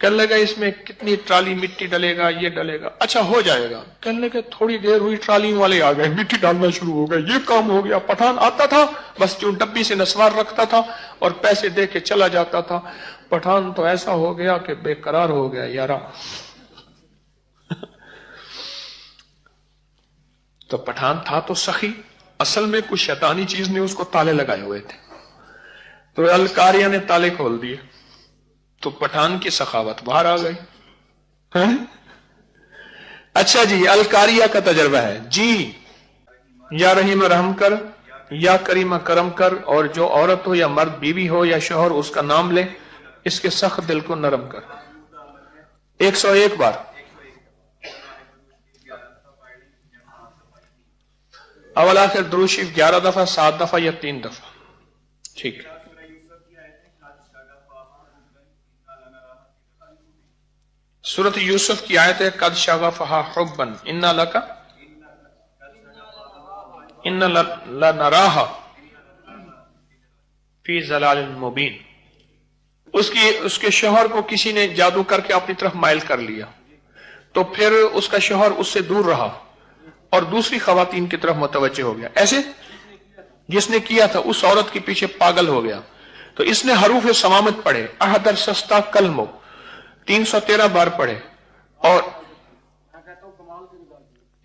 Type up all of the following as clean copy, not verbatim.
کہنے لگا اس میں کتنی ٹرالی مٹی ڈلے گا، یہ ڈلے گا، اچھا ہو جائے گا۔ کہنے لگا تھوڑی دیر ہوئی ٹرالی والے آ گئے، مٹی ڈالنا شروع ہو گئے، یہ کام ہو گیا۔ پٹھان آتا تھا بس جو ڈبی سے نسوار رکھتا تھا اور پیسے دے کے چلا جاتا تھا۔ پٹھان تو ایسا ہو گیا کہ بے قرار ہو گیا یارا۔ تو پٹھان تھا تو سخی، اصل میں کچھ شیطانی چیز نے اس کو تالے لگائے ہوئے تھے، تو الکاریہ نے تالے کھول دیے، تو پٹھان کی سخاوت باہر آ گئی۔ اچھا جی، الکاریہ کا تجربہ ہے جی۔ یا رحیم رحم کر، یا کریم کرم کر، اور جو عورت ہو یا مرد، بیوی ہو یا شوہر، اس کا نام لے، اس کے سخت دل کو نرم کر۔ 101 بار۔ اول آخر درود شریف 11 دفعہ، 7 دفعہ یا 3 دفعہ؟ ٹھیک۔ سورۃ یوسف کی آیت ہے قد شغفہا حبا انا لک ان لنراہا فی ضلال مبین۔ اس کے شوہر کو کسی نے جادو کر کے اپنی طرف مائل کر لیا، تو پھر اس کا شوہر اس سے دور رہا اور دوسری خواتین کی طرف متوجہ ہو گیا۔ ایسے جس نے کیا تھا اس عورت کے پیچھے پاگل ہو گیا، تو اس نے حروف سمامت پڑھے، احدر سستا کلمو 313 بار پڑھے، اور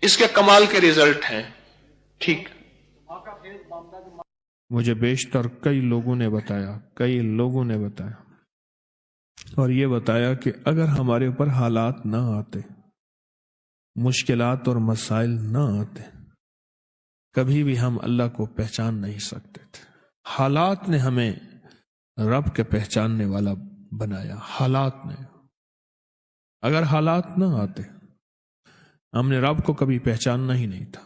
اس کے کمال کے ریزلٹ ہیں۔ ٹھیک۔ مجھے بیشتر کئی لوگوں نے بتایا اور یہ بتایا کہ اگر ہمارے اوپر حالات نہ آتے، مشکلات اور مسائل نہ آتے، کبھی بھی ہم اللہ کو پہچان نہیں سکتے تھے۔ حالات نے ہمیں رب کے پہچاننے والا بنایا، حالات نے۔ اگر حالات نہ آتے ہم نے رب کو کبھی پہچاننا ہی نہیں تھا۔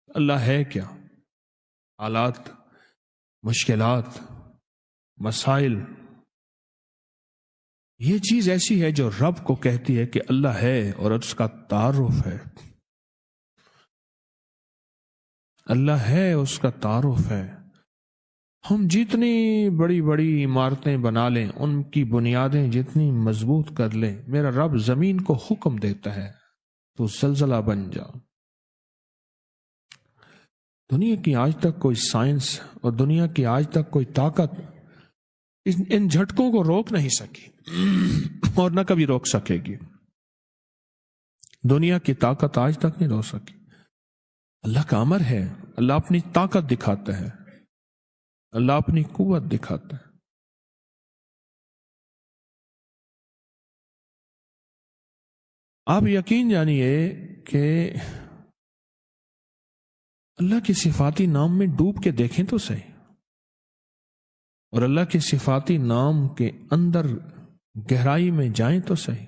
اللہ ہے کیا؟ حالات، مشکلات، مسائل، یہ چیز ایسی ہے جو رب کو کہتی ہے کہ اللہ ہے اور اس کا تعارف ہے۔ اللہ ہے، اس کا تعارف ہے۔ ہم جتنی بڑی بڑی عمارتیں بنا لیں، ان کی بنیادیں جتنی مضبوط کر لیں، میرا رب زمین کو حکم دیتا ہے تو زلزلہ بن جا۔ دنیا کی آج تک کوئی سائنس اور دنیا کی آج تک کوئی طاقت ان جھٹکوں کو روک نہیں سکی اور نہ کبھی روک سکے گی۔ دنیا کی طاقت آج تک نہیں روک سکی۔ اللہ کا امر ہے، اللہ اپنی طاقت دکھاتا ہے، اللہ اپنی قوت دکھاتا ہے۔ آپ یقین جانیے کہ اللہ کی صفاتی نام میں ڈوب کے دیکھیں تو صحیح، اور اللہ کے صفاتی نام کے اندر گہرائی میں جائیں تو صحیح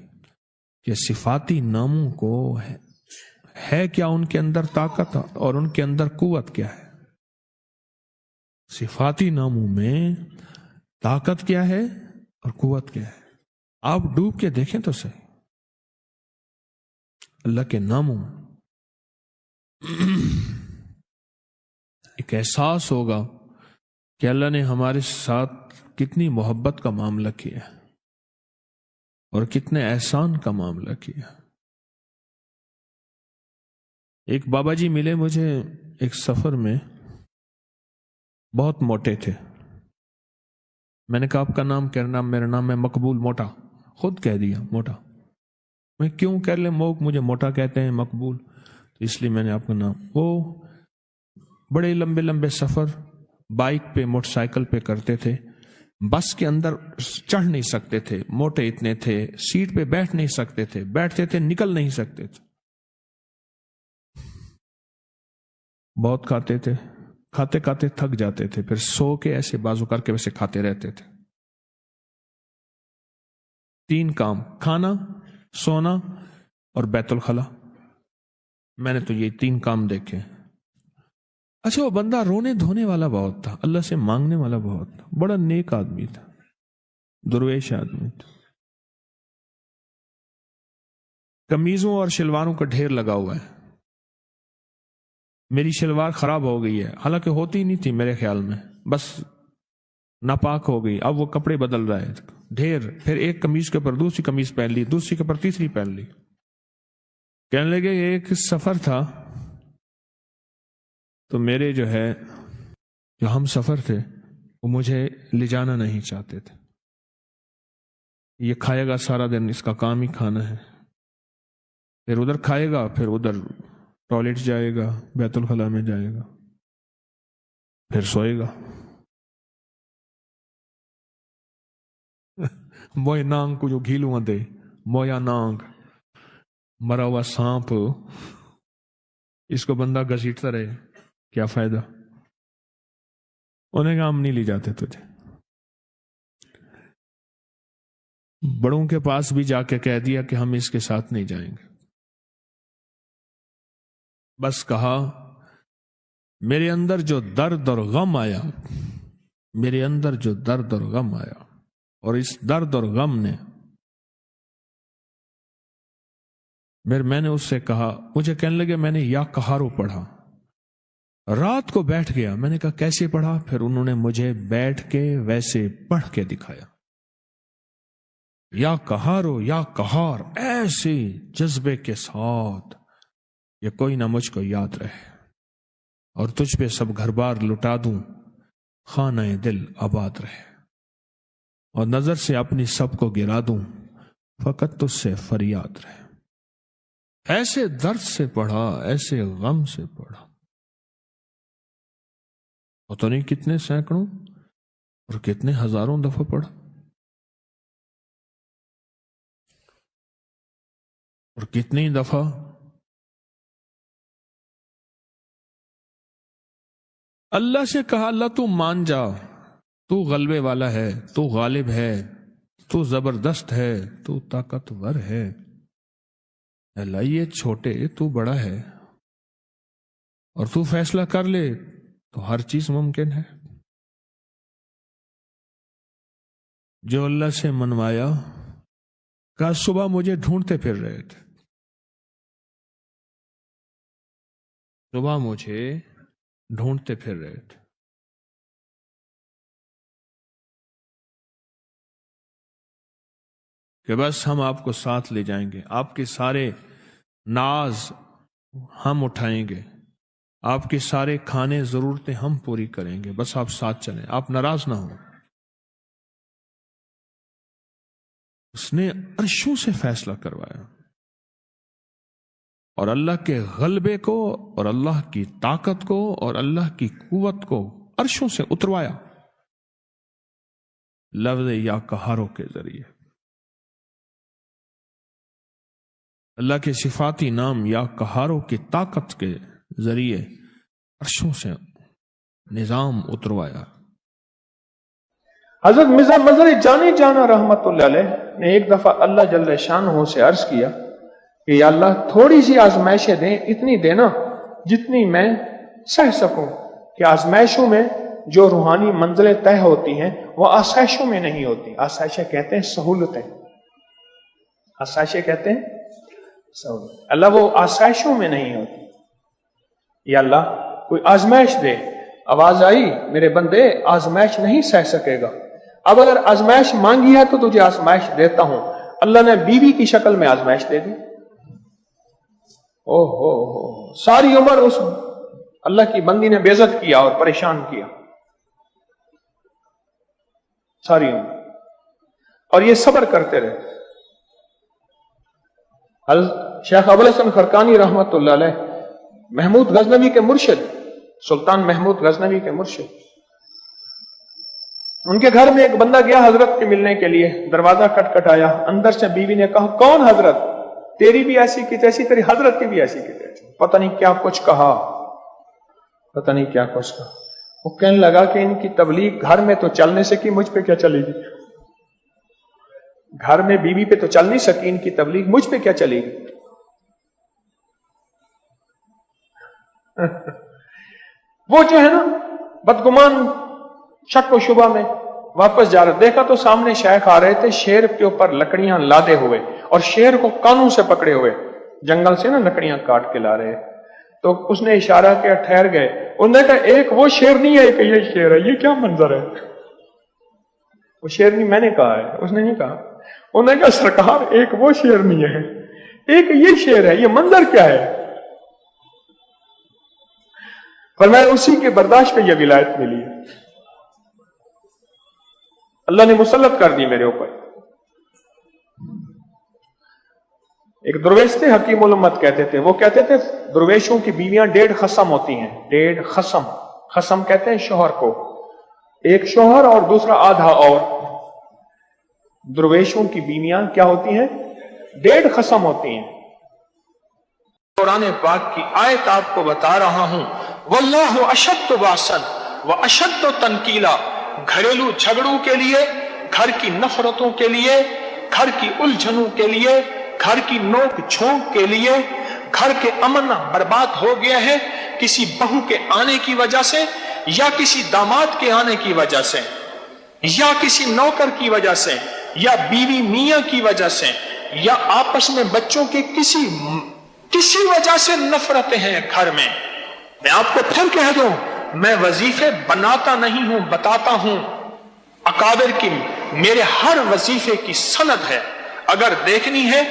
کہ صفاتی ناموں کو ہے کیا ان کے اندر طاقت اور ان کے اندر قوت کیا ہے۔ صفاتی ناموں میں طاقت کیا ہے اور قوت کیا ہے، آپ ڈوب کے دیکھیں تو صحیح۔ اللہ کے ناموں ایک احساس ہوگا کہ اللہ نے ہمارے ساتھ کتنی محبت کا معاملہ کیا اور کتنے احسان کا معاملہ کیا۔ ایک بابا جی ملے مجھے ایک سفر میں، بہت موٹے تھے۔ میں نے کہا آپ کا نام کیا؟ میرا نام ہے مقبول موٹا۔ خود کہہ دیا موٹا۔ میں کیوں کہہ لیں، مجھے موٹا کہتے ہیں مقبول، تو اس لیے میں نے آپ کا نام۔ وہ بڑے لمبے لمبے سفر بائک پہ، موٹر سائیکل پہ کرتے تھے، بس کے اندر چڑھ نہیں سکتے تھے، موٹے اتنے تھے، سیٹ پہ بیٹھ نہیں سکتے تھے، بیٹھتے تھے نکل نہیں سکتے تھے، بہت کھاتے تھے، کھاتے کھاتے تھک جاتے تھے، پھر سو کے ایسے بازو کر کے ویسے کھاتے رہتے تھے۔ 3 کام، کھانا، سونا اور بیت الخلا۔ میں نے تو یہ 3 کام دیکھے۔ اچھا، وہ بندہ رونے دھونے والا بہت تھا، اللہ سے مانگنے والا بہت تھا، بڑا نیک آدمی تھا، درویش آدمی تھا۔ قمیضوں اور شلواروں کا ڈھیر لگا ہوا ہے۔ میری شلوار خراب ہو گئی ہے، حالانکہ ہوتی نہیں تھی میرے خیال میں، بس ناپاک ہو گئی، اب وہ کپڑے بدل رہا ہے۔ ڈھیر. پھر ایک قمیص کے اوپر دوسری قمیص پہن لی, دوسری کے اوپر تیسری پہن لی. کہنے لگے ایک سفر تھا تو میرے جو ہم سفر تھے وہ مجھے لے جانا نہیں چاہتے تھے. یہ کھائے گا سارا دن, اس کا کام ہی کھانا ہے, پھر ادھر کھائے گا, پھر ادھر ٹوائلٹ جائے گا, بیت الخلاء میں جائے گا, پھر سوئے گا. موئے نانگ کو جو گھیلوں دے, مویا نانگ, مرا ہوا سانپ, اس کو بندہ گھسیٹتا رہے, کیا فائدہ. انہیں کہا ہم نہیں لے جاتے تجھے. بڑوں کے پاس بھی جا کے کہہ دیا کہ ہم اس کے ساتھ نہیں جائیں گے. بس کہا میرے اندر جو درد اور غم آیا, میرے اندر جو درد اور غم آیا, اور اس درد اور غم نے میں نے اس سے کہا, مجھے کہنے لگے میں نے یا قہارو پڑھا, رات کو بیٹھ گیا. میں نے کہا کیسے پڑھا؟ پھر انہوں نے مجھے بیٹھ کے ویسے پڑھ کے دکھایا. یا قہارو یا قہار, ایسے جذبے کے ساتھ یہ کوئی نہ مجھ کو یاد رہے, اور تجھ پہ سب گھر بار لٹا دوں, خانہ دل آباد رہے, اور نظر سے اپنی سب کو گرا دوں, فقط تجھ سے فریاد رہے. ایسے درد سے پڑھا, ایسے غم سے پڑھا, اور تو نہیں کتنے سینکڑوں اور کتنے ہزاروں دفعہ پڑھا, اور کتنی دفعہ اللہ سے کہا اللہ تو مان جا, تو غلبے والا ہے, تو غالب ہے, تو زبردست ہے, تو طاقتور ہے. اللہ یہ چھوٹے, تو بڑا ہے, اور تو فیصلہ کر لے تو ہر چیز ممکن ہے. جو اللہ سے منوایا, کہا صبح مجھے ڈھونڈتے پھر رہے تھے, صبح مجھے ڈھونڈتے پھر رہے تھے. کہ بس ہم آپ کو ساتھ لے جائیں گے, آپ کے سارے ناز ہم اٹھائیں گے, آپ کے سارے کھانے ضرورتیں ہم پوری کریں گے, بس آپ ساتھ چلیں, آپ ناراض نہ ہوں. اس نے عرشوں سے فیصلہ کروایا, اور اللہ کے غلبے کو اور اللہ کی طاقت کو اور اللہ کی قوت کو عرشوں سے اتروایا لفظ یا قہاروں کے ذریعے. اللہ کے صفاتی نام یا قہاروں کی طاقت کے ذریعے عرشوں سے نظام اتروایا. حضرت مرزا مظہر جانی جانا رحمت اللہ علیہ نے ایک دفعہ اللہ جل شانہ سے عرض کیا کہ یا اللہ تھوڑی سی آزمائشیں دیں, اتنی دینا جتنی میں سہ سکوں, کہ آزمائشوں میں جو روحانی منزلیں طے ہوتی ہیں وہ آسائشوں میں نہیں ہوتی. آسائشیں کہتے ہیں سہولتیں, آسائشیں کہتے ہیں سہولت. اللہ وہ آسائشوں میں نہیں ہوتی. یا اللہ کوئی آزمائش دے, آواز آئی میرے بندے آزمائش نہیں سہ سکے گا, اب اگر آزمائش مانگی ہے تو تجھے آزمائش دیتا ہوں. اللہ نے بیوی کی شکل میں آزمائش دے دی. ساری عمر اس اللہ کی بندی نے بے عزت کیا اور پریشان کیا, ساری عمر, اور یہ صبر کرتے رہے. شیخ ابو الحسن خرقانی رحمت اللہ علیہ محمود غزنوی کے مرشد, سلطان محمود غزنوی کے مرشد, ان کے گھر میں ایک بندہ گیا حضرت کے ملنے کے لیے. دروازہ کٹکھٹایا, اندر سے بیوی نے کہا کون حضرت, تیری بھی ایسی کی تیسی, تیری حضرت کی بھی ایسی کی تیسی. پتہ نہیں کیا کچھ کہا, پتہ نہیں کیا کچھ کہا. وہ کہنے لگا کہ ان کی تبلیغ گھر میں تو چلنے سے کی, مجھ پہ کیا چلے گی. گھر میں بیوی پہ تو چل نہیں سکی, ان کی تبلیغ مجھ پہ کیا چلے گی. وہ جو ہے نا بدگمان شک و شبہ میں واپس جا رہے, دیکھا تو سامنے شیخ آ رہے تھے شیر کے اوپر لکڑیاں لادے ہوئے, اور شیر کو کانوں سے پکڑے ہوئے, جنگل سے نا لکڑیاں کاٹ کے لا رہے. تو اس نے اشارہ کیا, ٹھہر گئے. انہوں نے کہا ایک وہ شیر نہیں ہے کہ یہ شیر ہے, یہ کیا منظر ہے. وہ شیرنی میں نے کہا ہے، اس نے نہیں کہا. انہوں نے کہا سرکار ایک وہ شیرنی ہے، ایک یہ شیر ہے، یہ منظر کیا ہے؟ فرمایا اسی کے برداشت پہ یہ ولایت ملی، اللہ نے مسلط کر دی میرے اوپر. ایک درویش تھے، حکیم الامت کہتے تھے، وہ کہتے تھے درویشوں کی بیویاں 1.5 خصم ہوتی ہیں. 1.5 خصم، خصم کہتے ہیں شوہر کو، ایک شوہر اور دوسرا آدھا. اور درویشوں کی بیویاں کیا ہوتی ہیں؟ 1.5 خصم ہوتی ہیں. قرآن پاک کی آیت آپ کو بتا رہا ہوں، واللہ اشد باسن و اشد تنکیلا. گھریلو جھگڑوں کے لیے، گھر کی نفرتوں کے لیے، گھر کی الجھنوں کے لیے، گھر کی نوک جھونک کے لیے، گھر کے امن برباد ہو گیا ہے کسی بہو کے آنے کی وجہ سے، یا کسی داماد کے آنے کی وجہ سے، یا کسی نوکر کی وجہ سے، یا بیوی میاں کی وجہ سے، یا آپس میں بچوں کے کسی وجہ سے نفرتیں ہیں گھر میں. میں آپ کو پھر کہہ دوں، میں وظیفے بناتا نہیں ہوں، بتاتا ہوں. اکابر کی میرے ہر وظیفے کی سند ہے، اگر دیکھنی ہے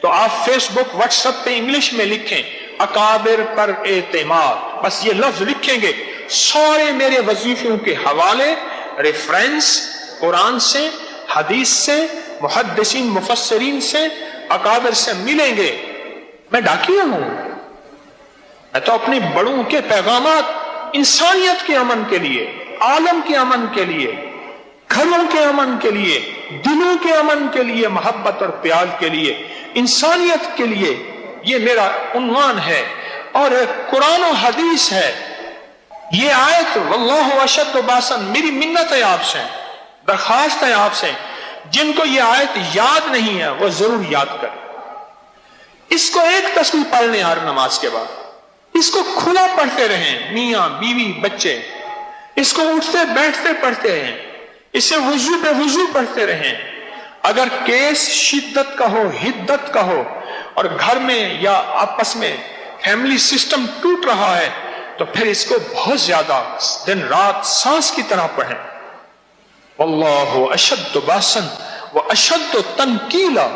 تو آپ فیس بک واٹس ایپ پہ انگلش میں لکھیں اکابر پر اعتماد، بس یہ لفظ لکھیں گے، سارے میرے وظیفوں کے حوالے ریفرنس قرآن سے، حدیث سے، محدثین مفسرین سے، اکابر سے ملیں گے. میں ڈاکیہ ہوں، میں تو اپنے بڑوں کے پیغامات انسانیت کے امن کے لیے، عالم کے امن کے لیے، گھروں کے امن کے لیے، دلوں کے امن کے لیے، محبت اور پیار کے لیے، انسانیت کے لیے، یہ میرا عنوان ہے. اور قرآن و حدیث ہے. یہ آیت واللہ اشد باسن، میری منت ہے آپ سے، درخواست ہے آپ سے، جن کو یہ آیت یاد نہیں ہے وہ ضرور یاد کریں. اس کو ایک تصویر پڑھ لیں ہر نماز کے بعد، اس کو کھلا پڑھتے رہیں، میاں بیوی بچے، اس کو اٹھتے بیٹھتے پڑھتے رہیں، اسے وضو پہ وضو پڑھتے رہیں. اگر کیس شدت کا ہو، حدت کا ہو، اور گھر میں یا آپس میں فیملی سسٹم ٹوٹ رہا ہے، تو پھر اس کو بہت زیادہ دن رات سانس کی طرح پڑھیں. واللہ اشد باسن و اشد تنکیلا.